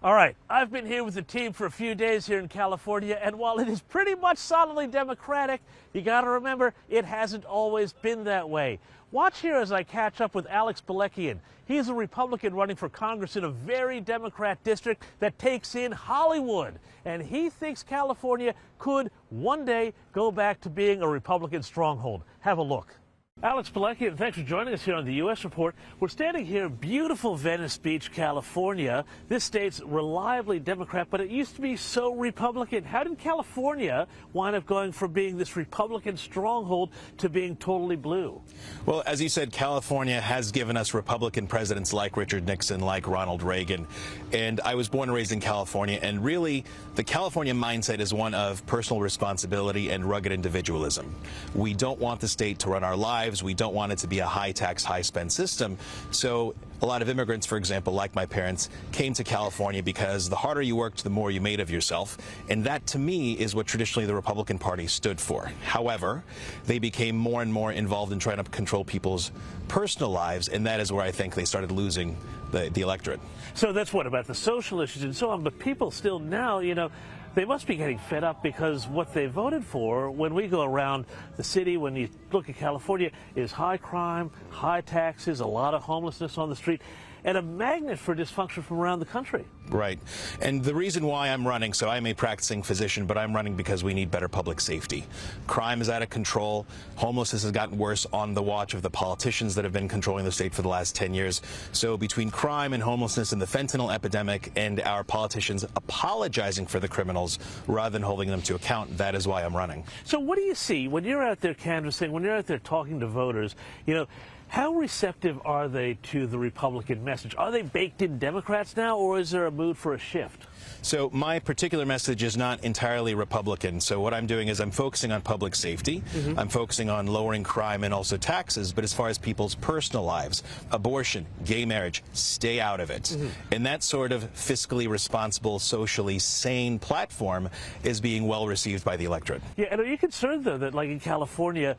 All right, I've been here with the team for a few days here in California, and while it is pretty much solidly Democratic, you got to remember it hasn't always been that way. Watch here as I catch up with Alex Balekian. He's a Republican running for Congress in a very Democrat district that takes in Hollywood, and he thinks California could one day go back to being a Republican stronghold. Have a look. Alex Balekian, thanks for joining us here on the U.S. Report. We're standing here in beautiful Venice Beach, California. This state's reliably Democrat, but it used to be so Republican. How did California wind up going from being this Republican stronghold to being totally blue? Well, as you said, California has given us Republican presidents like Richard Nixon, like Ronald Reagan. And I was born and raised in California, and really the California mindset is one of personal responsibility and rugged individualism. We don't want the state to run our lives. We don't want it to be a high-tax, high-spend system. So a lot of immigrants, for example, like my parents, came to California because the harder you worked, the more you made of yourself. And that, to me, is what traditionally the Republican Party stood for. However, they became more and more involved in trying to control people's personal lives, and that is where I think they started losing the electorate. So that's what about the social issues and so on, but people still now, they must be getting fed up because what they voted for when we go around the city, when you look at California, is high crime, high taxes, a lot of homelessness on the street, and a magnet for dysfunction from around the country. Right. And the reason why I'm running, so I'm a practicing physician, but I'm running because we need better public safety. Crime is out of control. Homelessness has gotten worse on the watch of the politicians that have been controlling the state for the last 10 years. So between crime and homelessness and the fentanyl epidemic and our politicians apologizing for the criminals rather than holding them to account, that is why I'm running. So what do you see when you're out there canvassing, when you're out there talking to voters, how receptive are they to the Republican message? Are they baked-in Democrats now, or is there a mood for a shift? So my particular message is not entirely Republican. So what I'm doing is I'm focusing on public safety. I'm focusing on lowering crime and also taxes. But as far as people's personal lives, abortion, gay marriage, stay out of it. And that sort of fiscally responsible, socially sane platform is being well received by the electorate. Yeah, and are you concerned, though, that like in California,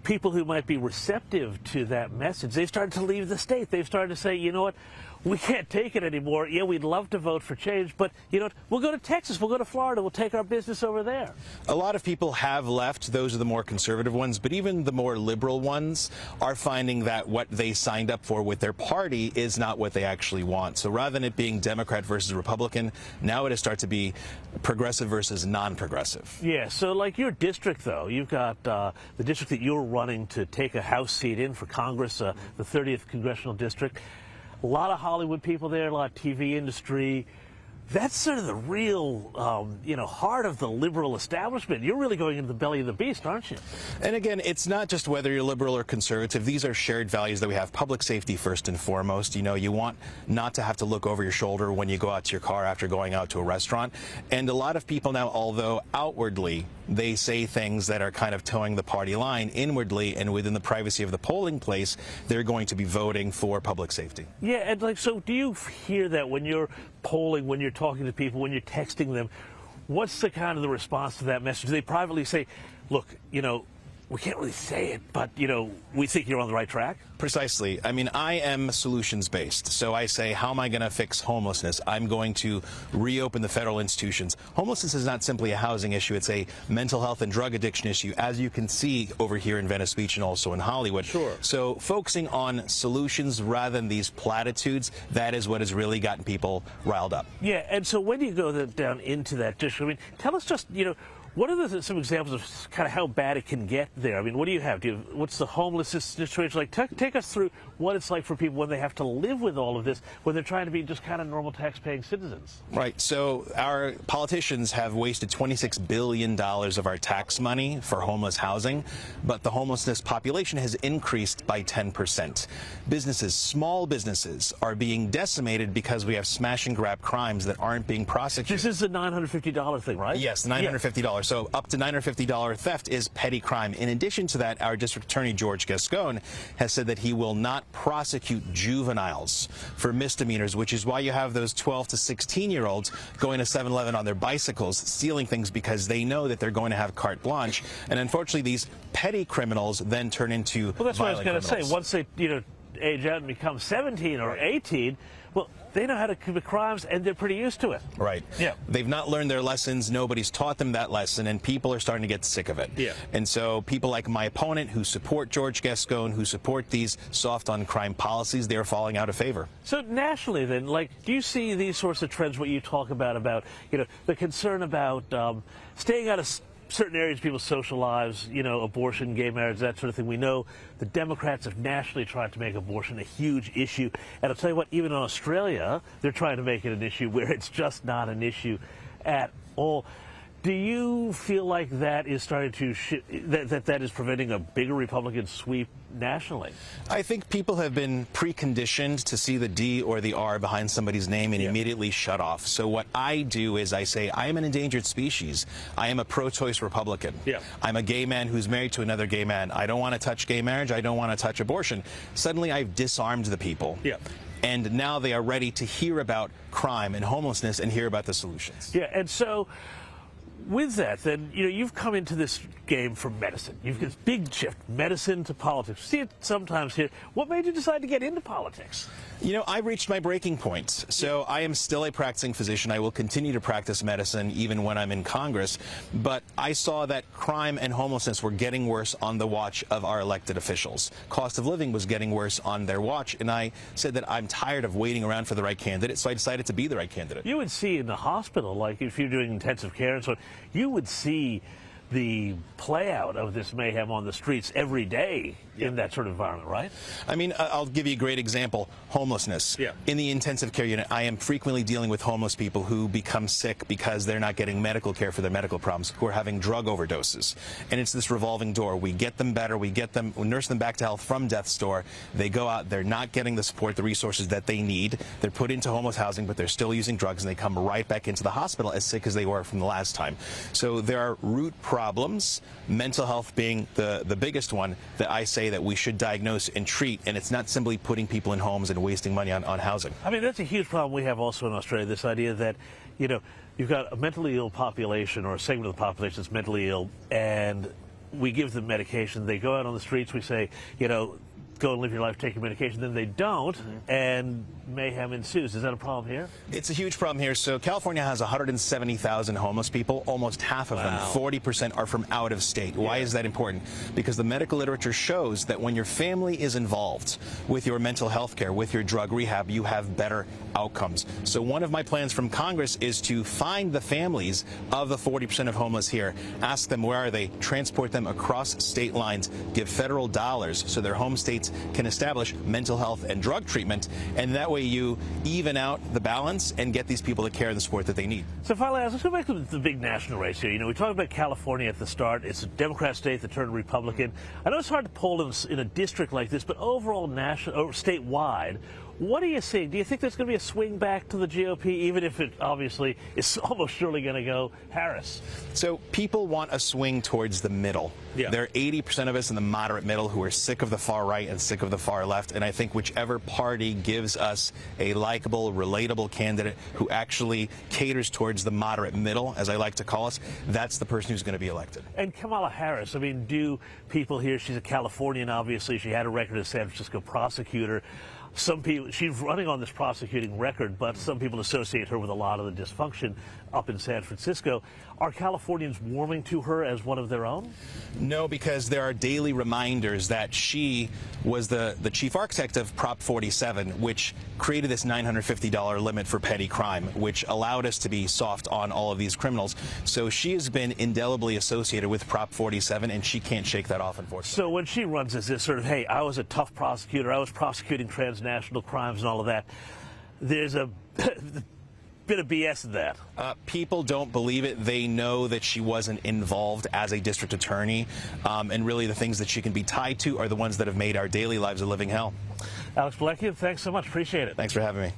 people who might be receptive to that message, they've started to leave the state. They've started to say, you know what, we can't take it anymore. Yeah, we'd love to vote for change, but you know what, we'll go to Texas, we'll go to Florida, we'll take our business over there. A lot of people have left. Those are the more conservative ones, but even the more liberal ones are finding that what they signed up for with their party is not what they actually want. So rather than it being Democrat versus Republican, now it has started to be progressive versus non-progressive. Yeah, so like your district, though, you've got the district that you're running to take a House seat in for Congress, the 30th Congressional District. A lot of Hollywood people there, a lot of TV industry. That's sort of the real, heart of the liberal establishment. You're really going into the belly of the beast, aren't you? And again, it's not just whether you're liberal or conservative. These are shared values that we have. Public safety first and foremost. You want not to have to look over your shoulder when you go out to your car after going out to a restaurant. And a lot of people now, although outwardly they say things that are kind of towing the party line, inwardly and within the privacy of the polling place, they're going to be voting for public safety. Yeah, and so do you hear that when you're polling, when you're talking to people, when you're texting them? What's the kind of the response to that message? Do they privately say, look, we can't really say it, but, we think you're on the right track? Precisely. I mean, I am solutions-based. So I say, how am I going to fix homelessness? I'm going to reopen the federal institutions. Homelessness is not simply a housing issue. It's a mental health and drug addiction issue, as you can see over here in Venice Beach and also in Hollywood. Sure. So focusing on solutions rather than these platitudes, that is what has really gotten people riled up. Yeah, and so when you go down into that district, I mean, tell us just, what are some examples of kind of how bad it can get there? I mean, what do you have? What's the homelessness situation like? Take us through what it's like for people when they have to live with all of this, when they're trying to be just kind of normal tax-paying citizens. Right. So our politicians have wasted $26 billion of our tax money for homeless housing, but the homelessness population has increased by 10%. Businesses, small businesses, are being decimated because we have smash-and-grab crimes that aren't being prosecuted. This is the $950 thing, right? Yes, $950. Yeah. So up to $950 theft is petty crime. In addition to that, our district attorney, George Gascon, has said that he will not prosecute juveniles for misdemeanors, which is why you have those 12 to 16-year-olds going to 7-Eleven on their bicycles, stealing things because they know that they're going to have carte blanche. And unfortunately, these petty criminals then turn into Well, that's what I was going to say. criminals. Once they, age out and become 17 or 18, well, they know how to commit crimes, and they're pretty used to it. Right. Yeah. They've not learned their lessons. Nobody's taught them that lesson, and people are starting to get sick of it. Yeah. And so people like my opponent who support George Gascon, who support these soft on crime policies, they're falling out of favor. So nationally then, like, do you see these sorts of trends, what you talk about, you know, the concern about staying out of certain areas of people's social lives, you know, abortion, gay marriage, that sort of thing? We know the Democrats have nationally tried to make abortion a huge issue. And I'll tell you what, even in Australia, they're trying to make it an issue where it's just not an issue at all. Do you feel like that is starting to that is preventing a bigger Republican sweep nationally? I think people have been preconditioned to see the D or the R behind somebody's name and immediately shut off. So what I do is I say, I am an endangered species. I am a pro-choice Republican. Yeah. I'm a gay man who's married to another gay man. I don't want to touch gay marriage. I don't want to touch abortion. Suddenly I've disarmed the people. Yeah. And now they are ready to hear about crime and homelessness and hear about the solutions. Yeah, and so with that, then, you know, you've come into this game from medicine. You've got this big shift, medicine to politics. See it sometimes here. What made you decide to get into politics? You know, I reached my breaking point. So I am still a practicing physician. I will continue to practice medicine even when I'm in Congress. But I saw that crime and homelessness were getting worse on the watch of our elected officials. Cost of living was getting worse on their watch. And I said that I'm tired of waiting around for the right candidate. So I decided to be the right candidate. You would see in the hospital, like if you're doing intensive care and so on, you would see the play out of this mayhem on the streets every day in that sort of environment, right? I mean, I'll give you a great example. Homelessness. Yeah. In the intensive care unit, I am frequently dealing with homeless people who become sick because they're not getting medical care for their medical problems, who are having drug overdoses. And it's this revolving door. We get them better. We nurse them back to health from death's door. They go out. They're not getting the support, the resources that they need. They're put into homeless housing, but they're still using drugs, and they come right back into the hospital as sick as they were from the last time. So there are root problems, mental health being the biggest one, that I say that we should diagnose and treat, and it's not simply putting people in homes and wasting money on housing. I mean, that's a huge problem we have also in Australia, this idea that, you know, you've got a mentally ill population or a segment of the population that's mentally ill, and we give them medication. They go out on the streets, we say, you know, go and live your life, take your medication. Then they don't, and mayhem ensues. Is that a problem here? It's a huge problem here. So California has 170,000 homeless people. Almost half of them, 40%, are from out of state. Why is that important? Because the medical literature shows that when your family is involved with your mental health care, with your drug rehab, you have better outcomes. So one of my plans from Congress is to find the families of the 40% of homeless here, ask them where are they, transport them across state lines, give federal dollars so their home states can establish mental health and drug treatment, and that way you even out the balance and get these people the care and the support that they need. So finally, let's go back to the big national race here. You know, we talked about California at the start. It's a Democrat state that turned Republican. I know it's hard to poll in a district like this, but overall, national or statewide, what are you seeing? Do you think there's going to be a swing back to the GOP, even if it obviously is almost surely going to go Harris? So people want a swing towards the middle. Yeah. There are 80% of us in the moderate middle who are sick of the far right and sick of the far left. And I think whichever party gives us a likable, relatable candidate who actually caters towards the moderate middle, as I like to call us, that's the person who's going to be elected. And Kamala Harris, I mean, do people here, she's a Californian, obviously. She had a record as a San Francisco prosecutor. Some people, she's running on this prosecuting record, but some people associate her with a lot of the dysfunction up in San Francisco. Are Californians warming to her as one of their own? No, because there are daily reminders that she was the chief architect of Prop 47, which created this $950 limit for petty crime, which allowed us to be soft on all of these criminals. So she has been indelibly associated with Prop 47, and she can't shake that off, unfortunately. So when she runs as this sort of, hey, I was a tough prosecutor, I was prosecuting transnational crimes and all of that, there's a bit of BS in that. People don't believe it. They know that she wasn't involved as a district attorney, and really the things that she can be tied to are the ones that have made our daily lives a living hell. Alex Balekian, thanks so much. Appreciate it. Thanks for having me.